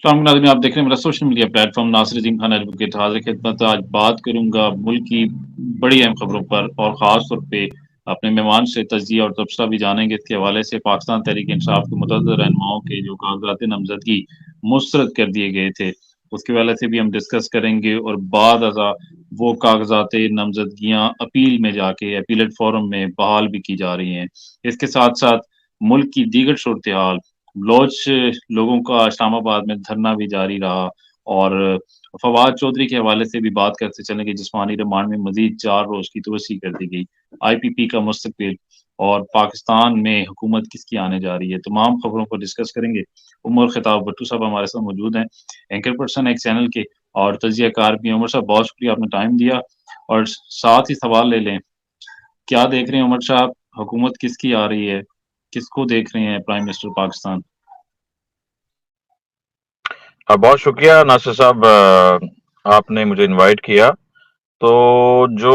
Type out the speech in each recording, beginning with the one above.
السلام علیکم ناظرین، آپ دیکھ رہے ہیں میرا سوشل میڈیا پلیٹ فارم ناصر عظیم خان ایڈوکیٹ حاضر خدمت۔ آج بات کروں گا ملک کی بڑی اہم خبروں پر، اور خاص طور پہ اپنے مہمان سے تجزیہ اور تبصرہ بھی جانیں گے۔ اس کے حوالے سے پاکستان تحریک انصاف کے متعدد رہنماؤں کے جو کاغذات نامزدگی مسترد کر دیے گئے تھے، اس کے حوالے سے بھی ہم ڈسکس کریں گے، اور بعد ازاں وہ کاغذات نامزدگیاں اپیل میں جا کے اپیلٹ فورم میں بحال بھی کی جا رہی ہیں۔ اس کے ساتھ ساتھ ملک کی دیگر صورتحال، بلوچ لوگوں کا اسلام آباد میں دھرنا بھی جاری رہا، اور فواد چودھری کے حوالے سے بھی بات کرتے چلیں کہ جسمانی ریمانڈ میں مزید 4 روز کی توسیع کر دی گئی، آئی پی پی کا مستقبل، اور پاکستان میں حکومت کس کی آنے جا رہی ہے۔ تمام خبروں کو ڈسکس کریں گے۔ عمر خطاب بٹو صاحب ہمارے ساتھ موجود ہیں، اینکر پرسن ایک چینل کے اور تجزیہ کار بھی ہیں۔ عمر صاحب بہت شکریہ، آپ نے ٹائم دیا، اور ساتھ ہی سوال لے لیں، کیا دیکھ رہے ہیں عمر صاحب؟ حکومت کس کی آ رہی ہے؟ کس کو دیکھ رہے ہیں پرائم منسٹر پاکستان؟ بہت شکریہ ناصر صاحب، آپ نے مجھے انوائٹ کیا۔ تو جو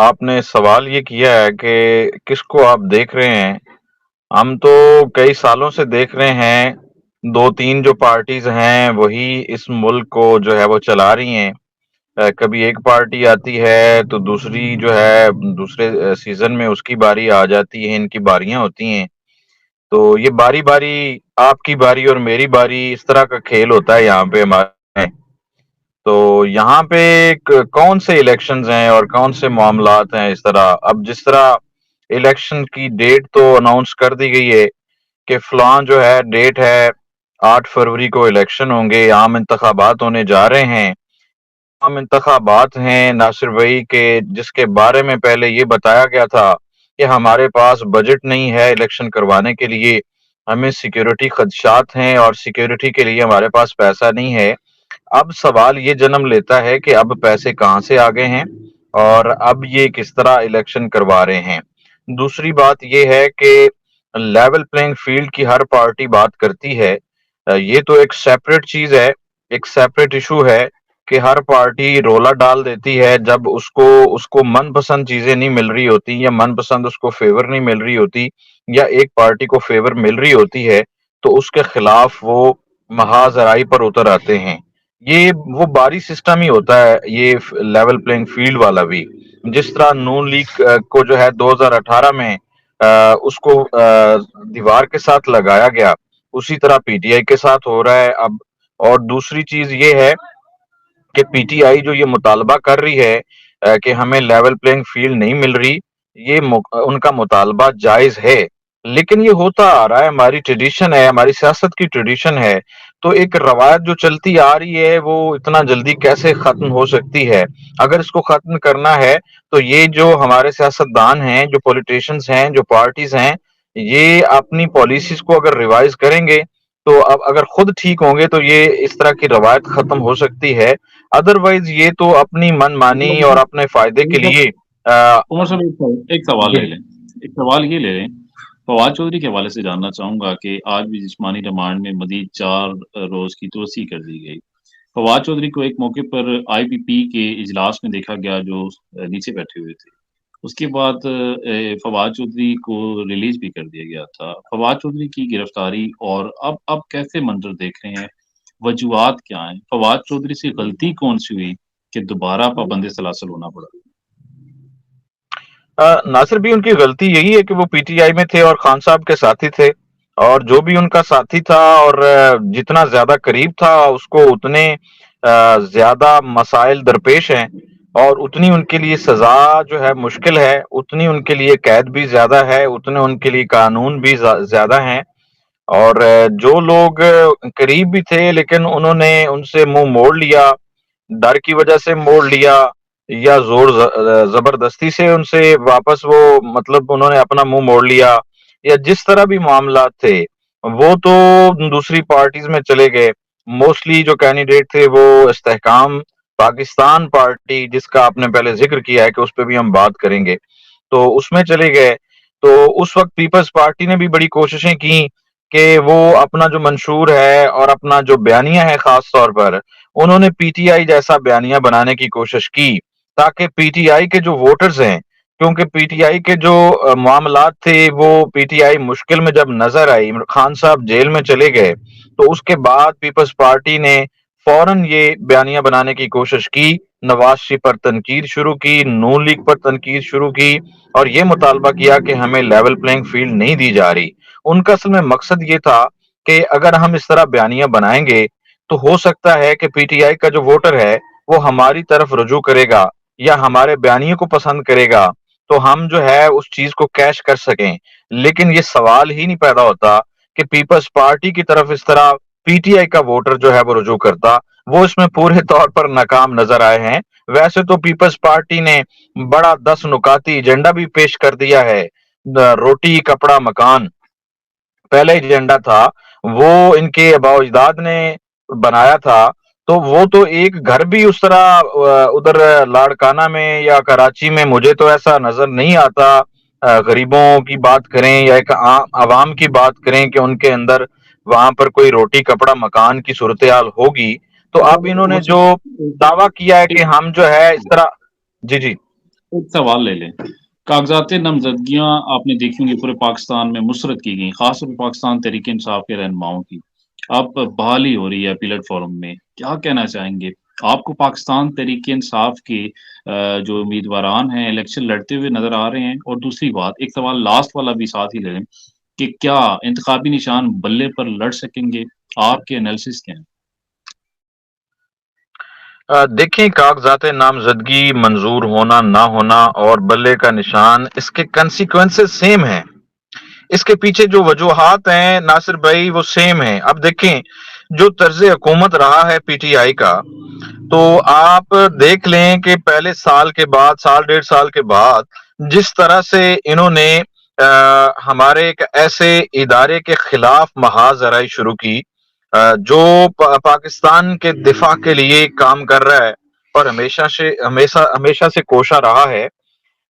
آپ نے سوال یہ کیا ہے کہ کس کو آپ دیکھ رہے ہیں، ہم تو کئی سالوں سے دیکھ رہے ہیں 2 3 جو پارٹیز ہیں وہی اس ملک کو جو ہے وہ چلا رہی ہیں۔ کبھی ایک پارٹی آتی ہے تو دوسری جو ہے دوسرے سیزن میں اس کی باری آ جاتی ہے، ان کی باریاں ہوتی ہیں۔ تو یہ باری باری، آپ کی باری اور میری باری، اس طرح کا کھیل ہوتا ہے یہاں پہ ہمارے۔ تو یہاں پہ کون سے الیکشنز ہیں اور کون سے معاملات ہیں، اس طرح اب جس طرح الیکشن کی ڈیٹ تو اناؤنس کر دی گئی ہے کہ فلاں جو ہے ڈیٹ ہے 8 فروری کو الیکشن ہوں گے، عام انتخابات ہونے جا رہے ہیں۔ عام انتخابات ہیں ناصر بھائی کے جس کے بارے میں پہلے یہ بتایا گیا تھا کہ ہمارے پاس بجٹ نہیں ہے الیکشن کروانے کے لیے، ہمیں سیکیورٹی خدشات ہیں اور سیکیورٹی کے لیے ہمارے پاس پیسہ نہیں ہے۔ اب سوال یہ جنم لیتا ہے کہ اب پیسے کہاں سے آ گئے ہیں اور اب یہ کس طرح الیکشن کروا رہے ہیں۔ دوسری بات یہ ہے کہ لیول پلینگ فیلڈ کی ہر پارٹی بات کرتی ہے، یہ تو ایک سیپریٹ چیز ہے، ایک سیپریٹ ایشو ہے کہ ہر پارٹی رولا ڈال دیتی ہے جب اس کو من پسند چیزیں نہیں مل رہی ہوتی، یا من پسند اس کو فیور نہیں مل رہی ہوتی، یا ایک پارٹی کو فیور مل رہی ہوتی ہے تو اس کے خلاف وہ محاذ رائی پر اتر آتے ہیں۔ یہ وہ باری سسٹم ہی ہوتا ہے، یہ لیول پلینگ فیلڈ والا بھی۔ جس طرح نون لیگ کو جو ہے 2018 میں اس کو دیوار کے ساتھ لگایا گیا، اسی طرح پی ٹی آئی کے ساتھ ہو رہا ہے اب۔ اور دوسری چیز یہ ہے کہ پی ٹی آئی جو یہ مطالبہ کر رہی ہے کہ ہمیں لیول پلینگ فیلڈ نہیں مل رہی، یہ ان کا مطالبہ جائز ہے، لیکن یہ ہوتا آ رہا ہے، ہماری ٹریڈیشن ہے، ہماری سیاست کی ٹریڈیشن ہے۔ تو ایک روایت جو چلتی آ رہی ہے وہ اتنا جلدی کیسے ختم ہو سکتی ہے؟ اگر اس کو ختم کرنا ہے تو یہ جو ہمارے سیاستدان ہیں، جو پولیٹیشنز ہیں، جو پارٹیز ہیں، یہ اپنی پالیسیز کو اگر ریوائز کریں گے تو اب اگر خود ٹھیک ہوں گے تو یہ اس طرح کی روایت ختم ہو سکتی ہے۔ ادروائز یہ تو اپنی من مانی اور اپنے فائدے کے لیے عمر صاحب ایک سوال لے جی لیں، ایک سوال یہ لے لیں، فواد چودھری کے حوالے سے جاننا چاہوں گا کہ آج بھی جسمانی ریمانڈ میں مزید 4 روز کی توسیع کر دی گئی۔ فواد چودھری کو ایک موقع پر آئی پی پی کے اجلاس میں دیکھا گیا جو نیچے بیٹھے ہوئے تھے، اس کے بعد فواد چودھری کو ریلیز بھی کر دیا گیا تھا۔ فواد چودھری کی گرفتاری اور اب کیسے منظر دیکھ رہے ہیں؟ وجوہات کیا ہیں؟ فواد چودھری سے غلطی کون سی ہوئی کہ دوبارہ پابند سلاسل ہونا پڑا؟ ناصر بھی ان کی غلطی یہی ہے کہ وہ پی ٹی آئی میں تھے اور خان صاحب کے ساتھی تھے، اور جو بھی ان کا ساتھی تھا اور جتنا زیادہ قریب تھا اس کو اتنے زیادہ مسائل درپیش ہیں، اور اتنی ان کے لیے سزا جو ہے مشکل ہے، اتنی ان کے لیے قید بھی زیادہ ہے، اتنے ان کے لیے قانون بھی زیادہ ہیں۔ اور جو لوگ قریب بھی تھے لیکن انہوں نے ان سے منہ موڑ لیا، ڈر کی وجہ سے موڑ لیا، یا زور زبردستی سے ان سے واپس وہ مطلب انہوں نے اپنا منہ موڑ لیا، یا جس طرح بھی معاملات تھے وہ تو دوسری پارٹیز میں چلے گئے۔ موسٹلی جو کینڈیڈیٹ تھے وہ استحکام پاکستان پارٹی، جس کا آپ نے پہلے ذکر کیا ہے کہ اس پہ بھی ہم بات کریں گے، تو اس میں چلے گئے۔ تو اس وقت پیپلز پارٹی نے بھی بڑی کوششیں کی کہ وہ اپنا جو منشور ہے اور اپنا جو بیانیہ ہے، خاص طور پر انہوں نے پی ٹی آئی جیسا بیانیہ بنانے کی کوشش کی تاکہ پی ٹی آئی کے جو ووٹرز ہیں کیونکہ پی ٹی آئی کے جو معاملات تھے وہ پی ٹی آئی مشکل میں جب نظر آئی، خان صاحب جیل میں چلے گئے، تو اس کے بعد پیپلز پارٹی نے فوراً یہ بیانیہ بنانے کی کوشش کی، نواز شریف پر تنقید شروع کی، نون لیگ پر تنقید شروع کی، اور یہ مطالبہ کیا کہ ہمیں لیول پلینگ فیلڈ نہیں دی جا رہی۔ ان کا اصل میں مقصد یہ تھا کہ اگر ہم اس طرح بیانیہ بنائیں گے تو ہو سکتا ہے کہ پی ٹی آئی کا جو ووٹر ہے وہ ہماری طرف رجوع کرے گا یا ہمارے بیانیے کو پسند کرے گا، تو ہم جو ہے اس چیز کو کیش کر سکیں۔ لیکن یہ سوال ہی نہیں پیدا ہوتا کہ پیپلز پارٹی کی طرف اس طرح پی ٹی آئی کا ووٹر جو ہے وہ رجوع کرتا۔ وہ اس میں پورے طور پر ناکام نظر آئے ہیں۔ ویسے تو پیپلز پارٹی نے بڑا 10 نکاتی ایجنڈا بھی پیش کر دیا ہے۔ روٹی کپڑا مکان پہلا ایجنڈا تھا، وہ ان کے آباء و اجداد نے بنایا تھا، تو وہ تو ایک گھر بھی اس طرح ادھر لاڑکانہ میں یا کراچی میں مجھے تو ایسا نظر نہیں آتا۔ غریبوں کی بات کریں یا ایک عوام کی بات کریں کہ ان کے اندر وہاں پر کوئی روٹی کپڑا مکان کی صورتحال ہوگی، تو اب انہوں نے جو دعویٰ کیا ہے کہ ہم جو ہے اس طرح۔ جی جی ایک سوال لے لیں۔ کاغذات نامزدگیاں آپ نے دیکھی ہوں گی پورے پاکستان میں مسرت کی گئی، خاص طور پہ پاکستان تحریک انصاف کے رہنماؤں کی اب بحالی ہو رہی ہے پیلٹ فورم میں، کیا کہنا چاہیں گے آپ کو؟ پاکستان تحریک انصاف کے جو امیدواران ہیں الیکشن لڑتے ہوئے نظر آ رہے ہیں، اور دوسری بات ایک سوال لاسٹ والا بھی ساتھ ہی لے لیں کہ کیا انتخابی نشان بلے پر لڑ سکیں گے؟ آپ کے انالیسس کیا ہیں؟ دیکھیں، کاغذات نامزدگی منظور ہونا نہ ہونا اور بلے کا نشان، اس کے کنسیکوینسز سیم ہیں، اس کے پیچھے جو وجوہات ہیں ناصر بھائی وہ سیم ہیں۔ اب دیکھیں، جو طرز حکومت رہا ہے پی ٹی آئی کا، تو آپ دیکھ لیں کہ پہلے سال کے بعد، سال ڈیڑھ سال کے بعد جس طرح سے انہوں نے ہمارے ایک ایسے ادارے کے خلاف محاذ آرائی شروع کی جو پاکستان کے دفاع کے لیے کام کر رہا ہے اور ہمیشہ سے کوشاں رہا ہے،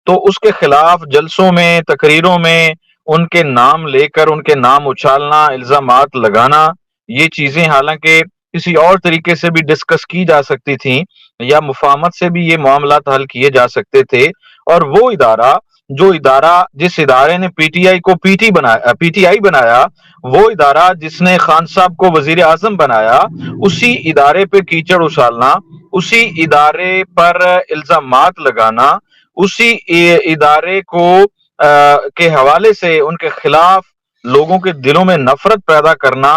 تو اس کے خلاف جلسوں میں، تقریروں میں ان کے نام لے کر ان کے نام اچھالنا، الزامات لگانا، یہ چیزیں حالانکہ کسی اور طریقے سے بھی ڈسکس کی جا سکتی تھیں یا مفاہمت سے بھی یہ معاملات حل کیے جا سکتے تھے۔ اور وہ ادارہ، جس ادارے نے پی ٹی آئی کو پی ٹی آئی بنایا، وہ ادارہ جس نے خان صاحب کو وزیر اعظم بنایا، اسی ادارے پہ کیچڑ اچھالنا، اسی ادارے پر الزامات لگانا، اسی ادارے کو کے حوالے سے ان کے خلاف لوگوں کے دلوں میں نفرت پیدا کرنا،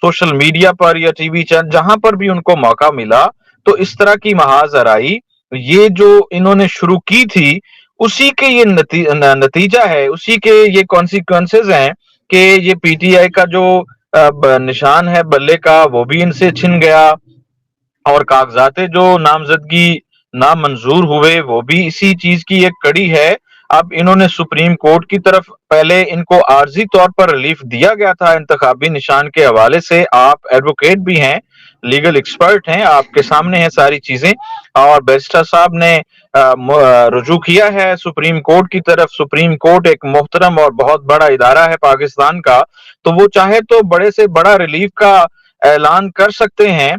سوشل میڈیا پر یا ٹی وی چینل جہاں پر بھی ان کو موقع ملا، تو اس طرح کی محاذ آرائی یہ جو انہوں نے شروع کی تھی، اسی کے یہ نتیجہ ہے، اسی کے یہ کانسیکوینسز ہیں کہ یہ پی ٹی آئی کا جو نشان ہے بلے کا وہ بھی ان سے چھن گیا، اور کاغذات جو نامزدگی نامنظور ہوئے وہ بھی اسی چیز کی ایک کڑی ہے۔ اب انہوں نے سپریم کورٹ کی طرف پہلے ان کو عارضی طور پر ریلیف دیا گیا تھا انتخابی نشان کے حوالے سے، آپ ایڈوکیٹ بھی ہیں، لیگل ایکسپرٹ ہیں، آپ کے سامنے ہیں ساری چیزیں، اور بیرسٹر صاحب نے رجوع کیا ہے سپریم کورٹ کی طرف۔ سپریم کورٹ ایک محترم اور بہت بڑا ادارہ ہے پاکستان کا، تو وہ چاہے تو بڑے سے بڑا ریلیف کا اعلان کر سکتے ہیں،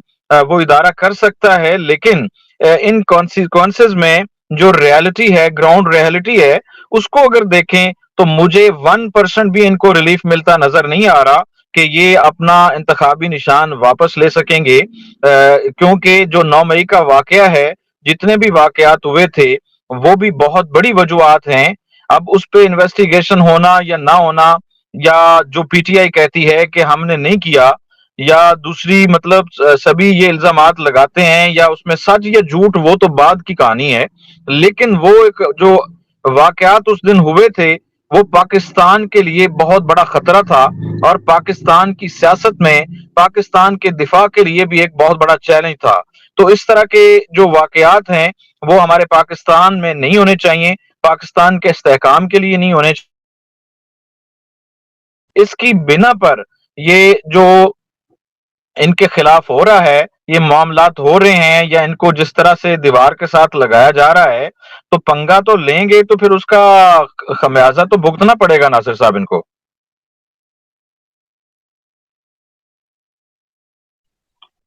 وہ ادارہ کر سکتا ہے، لیکن ان کانسیکوینسز میں جو ریالٹی ہے، گراؤنڈ ریالٹی ہے، اس کو اگر دیکھیں تو مجھے 1% بھی ان کو ریلیف ملتا نظر نہیں آ رہا کہ یہ اپنا انتخابی نشان واپس لے سکیں گے، کیونکہ جو 9 مئی کا واقعہ ہے، جتنے بھی واقعات ہوئے تھے وہ بھی بہت بڑی وجوہات ہیں۔ اب اس پہ انویسٹیگیشن ہونا یا نہ ہونا، یا جو پی ٹی آئی کہتی ہے کہ ہم نے نہیں کیا، یا دوسری مطلب سبھی یہ الزامات لگاتے ہیں، یا اس میں سچ یا جھوٹ وہ تو بعد کی کہانی ہے، لیکن وہ ایک جو واقعات اس دن ہوئے تھے وہ پاکستان کے لیے بہت بڑا خطرہ تھا، اور پاکستان کی سیاست میں پاکستان کے دفاع کے لیے بھی ایک بہت بڑا چیلنج تھا۔ تو اس طرح کے جو واقعات ہیں وہ ہمارے پاکستان میں نہیں ہونے چاہیے، پاکستان کے استحکام کے لیے نہیں ہونے چاہیے۔ اس کی بنا پر یہ جو ان کے خلاف ہو رہا ہے، یہ معاملات ہو رہے ہیں، یا ان کو جس طرح سے دیوار کے ساتھ لگایا جا رہا ہے، تو پنگا تو لیں گے تو پھر اس کا خمیازہ تو بھگتنا پڑے گا ناصر صاحب ان کو۔